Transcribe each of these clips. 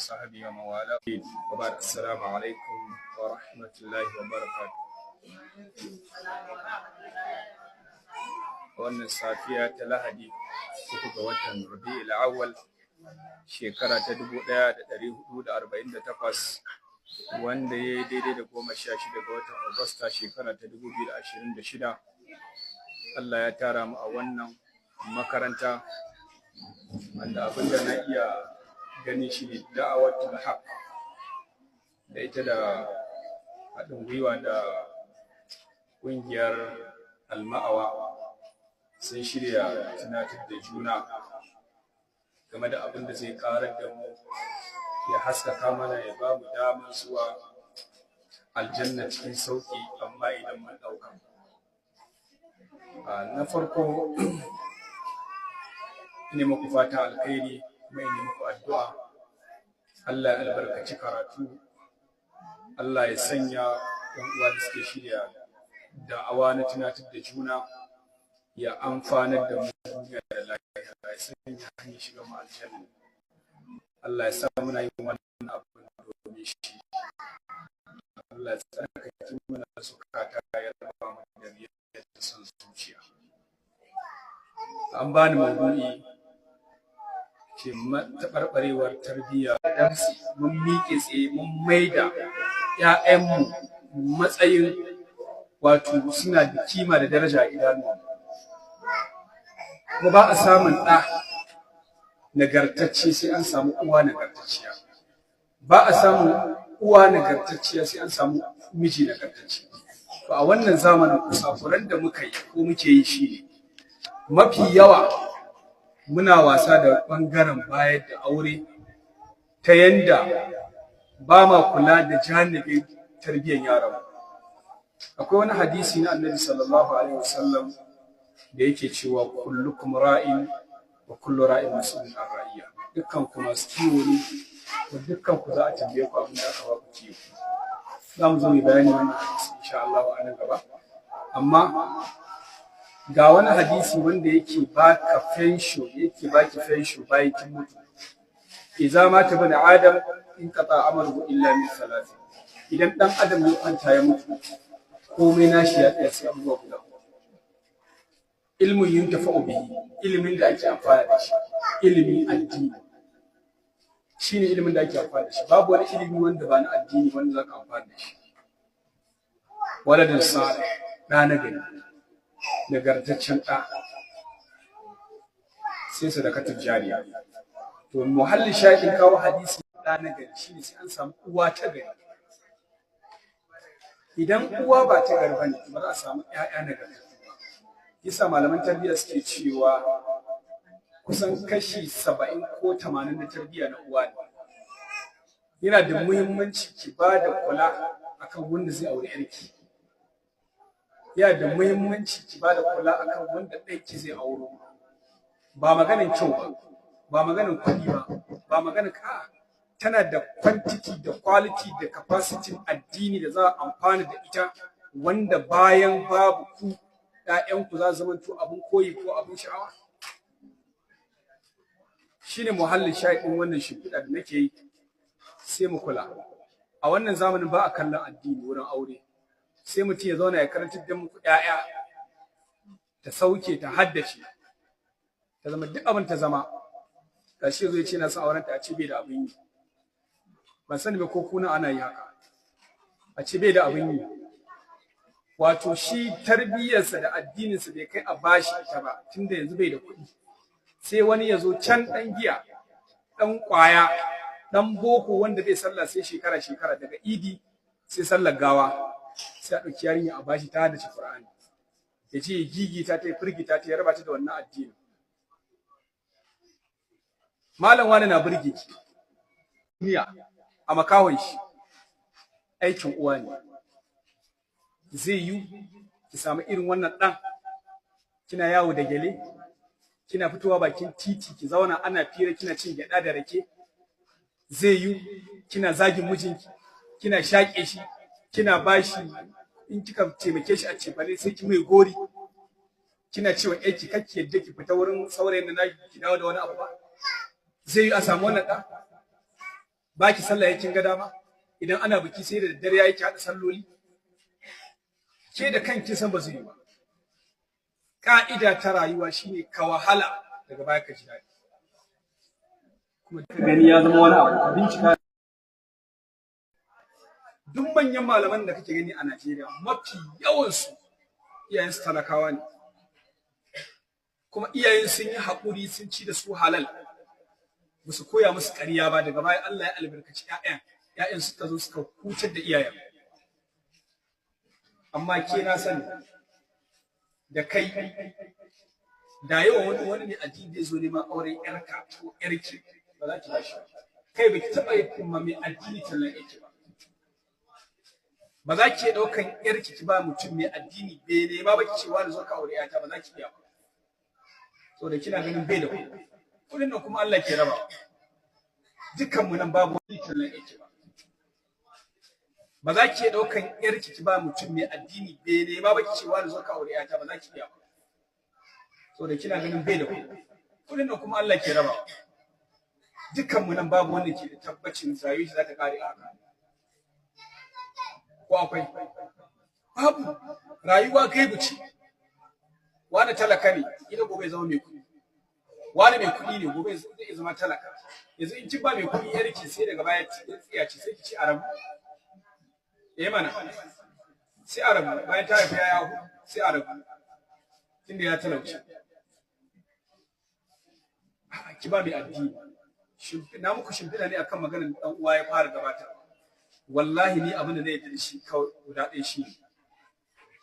وصحبه ومن والاه وبعد السلام عليكم ورحمة الله وبركاته. wannan safiya ta Lahadi 3 ga watan Rabi'ul Awwal shekara ta 1448 wanda ya yi daidai da 16 ga watan Agusta shekara ta 2026. Allah ya tara mu a wannan makaranta wanda abinda na iya gani shi ne da'awatul haq da ita da haɗin gwiwa da ƙungiyar Al-Ma'awa sun shirya tunatar da juna game da abin da zai karar da mu ya haskaka mana ya ba mu damar zuwa aljanna cikin sauƙi amma idan mun ɗauka. Na farko ne muku fata alkhairi kuma ne muku addu'a Allah ya albarkaci karatu, Allah ya sanya ɗan uwa da suke shirya da'awa na tunatar da juna ya amfanar da mu duniya da lafiya, ya sanya hanyar shiga mu aljanna. Allah ya sa muna yin wannan abu domin shi. Allah ya tsarkake mana zukata ya raba mu da riya da son zuciya. An bani maudu'i ce taɓarɓarewar tarbiyya. Mun miƙe tsaye mun maida ‘ya'yanmu matsayin wato suna da kima da daraja a idanuwa. Kuma ba a samun ɗa nagartacce sai an samu uwa nagartacciya. Ba a samun uwa nagartacciya sai an samu miji nagartacce. To a wannan zamanin kusakuran da muka yi ko muke yi shi ne mafi yawa muna wasa da ɓangaren bayar da aure ta yanda ba ma kula da janibin tarbiyyar yaran. Akwai wani hadisi na Annabi sallallahu alaihi wasallam da yake cewa kullukum ra'in wa kullu ra'in mas'ulun an ra'iyya. Dukkan ku masu kiwo ne, ko dukkan ku za a tambaye ku abin da aka ba ku kiwo. Za mu zo mu bayani wannan hadisi insha Allah a nan gaba. Amma ga wani hadisi wanda yake baka fensho, yake baki fensho bayan kin mutu. Idza mata bani Adam in qata amalu illa min thalath. Idan dan Adam ya kwanta ya mutu, komai nashi ya tsaya sai abubuwa guda. Ilmin yuntafa'u bihi, ilimin da ake amfana da shi, ilimin addini shine ilimin da ake amfana da shi. Babu wani ilimi wanda ba na addini wanda zaka amfana da shi. Waladin salih, ɗa na gari, nagartaccen ɗa, sai sadakatul jariya. To muhallin shaƙin kawo hadisi ɗa na gari shine sai an samu uwa ta gari. Idan uwa ba ta gari bane ba za a samu ƴaƴa na gari. Yasa malaman tarbiyya suke cewa kusan kashi 70 ko 80 na tarbiyya na uwa ne. Yana da muhimmanci ki ba da kula akan wanda zai aure yarki. Yana da muhimmanci ki ba da kula akan wanda ɗanki zai auro. Ba maganin kyau ba, ba maganin kuɗi ba, ba maganin ka. Tana da quantity da quality da capacity addini da za a amfana da ita wanda bayan babu ku ‘ya'yanku za su zamanto abin koyi ko abin sha'awa? Shi ne muhallin shaɗin wannan shimfiɗa da nake yi, sai mu kula. A wannan zamanin ba a kallon addini wurin aure. Sai mutum ya zauna ya karantar da muku ‘ya'ya, ta sauke, ta haddace, ta zama duk abin ta zama. Ga shi zai ce na son aurenta a ce bai da abin yi. Ban sani ba ko kuna ana yi haka. A ce bai da abin yi. Wato shi tarbiyyarsa da addininsa bai kai a bashi ita ba tunda yanzu bai da kuɗi. Sai wani ya zo can ɗan giya, ɗan ƙwaya, ɗan boko wanda bai sallah sai shekara daga idi sai sallar gawa. Sai a ɗauki yarinya a bashi ta haddace Qur'ani. Ya ce gigita ta firgita ta ya raba ta da wannan addini. Malam wani na burge ki. Niya a makawon shi aikin uwa ne. Zai yi ki samu irin wannan ɗan kina yawo da gele, kina fitowa bakin titi ki zauna ana fira kina cin gyaɗa da rake. Zai yi kina zagin mijinki, kina shaƙe shi, kina bashi in kika taimake shi a cefane sai ki mai gori. Kina cewa ki kake yadda ki fita wurin saurayin da naki ki dawo da wani abu ba. Zai yi a samu wannan ɗan? baki sallah yakin ga dama idan ana biki sai da daddare yayi ki hada salloli ke da kanki san ba zai yi ba ka'ida ta rayuwa shine ka wahala daga baya ka ji daɗi kuma gani ya zama wani abu bincika duk manyan malaman da kake gani a Najeriya mafi yawan su iyayen su talakawa ne kuma iyayen sun yi haƙuri sun ci da su halal ba su koya musu ƙarya ba daga baya Allah ya albarkaci ƴaƴan suka zo suka hutar da iyayen amma ke na sani da kai da yawa wani ne addini zai zo neman auren ƴarka ko ƴarki ba za ki ba shi kai ba ki taɓa yin kuma mai addini tallan ƴarki ba za ki ɗaukan ƴarki ki ba mutum mai addini bai nema ba ki ce wani zo ka aure ƴata ba za ki iya ba saboda kina ganin bai da kuɗi kuɗin nan kuma Allah ke raba dukkanmu nan babu wani tallan ƴarki ba za ki ɗaukan ƴarki ki ba mutum mai addini bai nema ba ki ce wani zo ka aure ƴata ba za ki iya ba saboda kina ganin bai da kuɗin nan kuma Allah ke raba dukkanmu nan babu wanda ke da tabbacin rayuwar za ta kare a haka ko akwai babu rayuwa gaibu ce wani talaka ne ina gobe zama mai kuɗi wani mai kuɗi ne gobe zai zama talaka yanzu in kin ba mai kuɗi yarki sai daga baya tsiya ce sai ki ci arabu mana sai arabu bayan ta haifi yaya sai arabu tunda ya talauci ki ba mai addini na muku shimfiɗa ne akan maganar dan uwa ya fara gabatar wallahi ni abin da na yarda da shi kawai guda ɗaya shi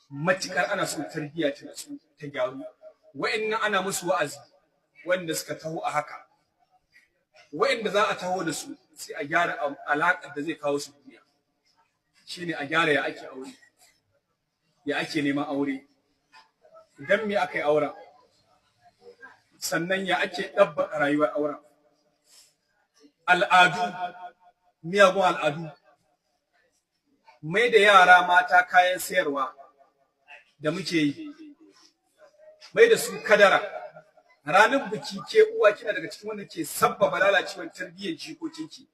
matukar ana so tarbiyya ta natsu ta gyaru wa'annan ana musu wa'azi wanda suka taho a haka wa'anda za a taho da su sai a gyara alaƙar da zai kawo su duniya shine a gyara ya ake aure ya ake neman aure idan me aka yi auren sannan ya ake ɗabbaka rayuwar auren al'adu miyagun al'adu mai da yara mata kayan sayarwa da muke yi mai da su kadara ranar biki ke uwa kina daga cikin wanda ke sabbaba lalacewar tarbiyyar jikokinki